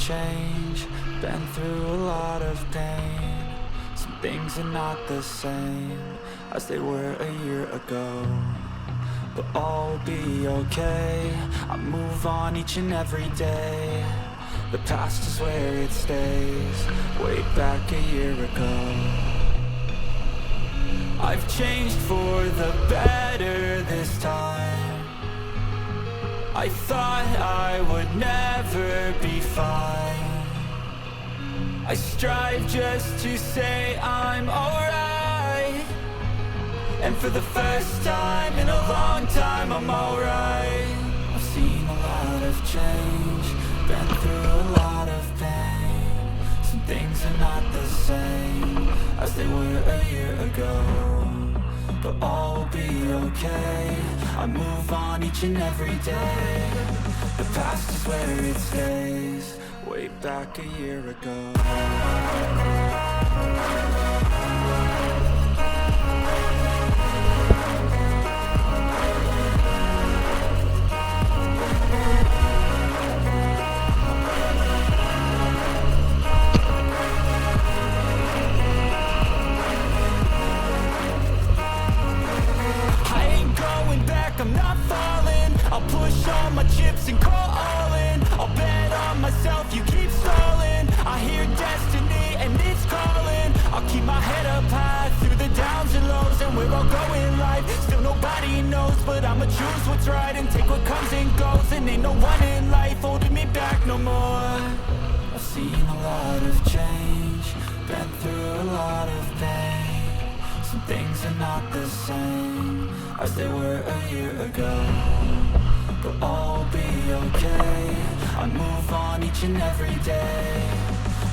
change, been through a lot of pain. Some things are not the same as they were a year ago, but all will be okay. I move on each and every day. The past is where it stays, way back a year ago. I've changed for the better this time. I thought I would never be fine. I strive just to say I'm alright, and for the first time in a long time I'm alright. I've seen a lot of change, been through a lot of pain. Some things are not the same as they were a year ago, but all will be okay. I move on each and every day. The past is where it stays, way back a year ago. I'm not falling, I'll push all my chips and call all in. I'll bet on myself, you keep stalling. I hear destiny and it's calling. I'll keep my head up high through the downs and lows, and we're all going life. Still nobody knows, but I'ma choose what's right and take what comes and goes. And ain't no one in life holding me back no more. I've seen a lot of change, been through a lot of pain. Some things are not the same as they were a year ago, but all will be okay. I move on each and every day.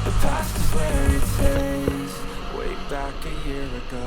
The past is where it stays, way back a year ago.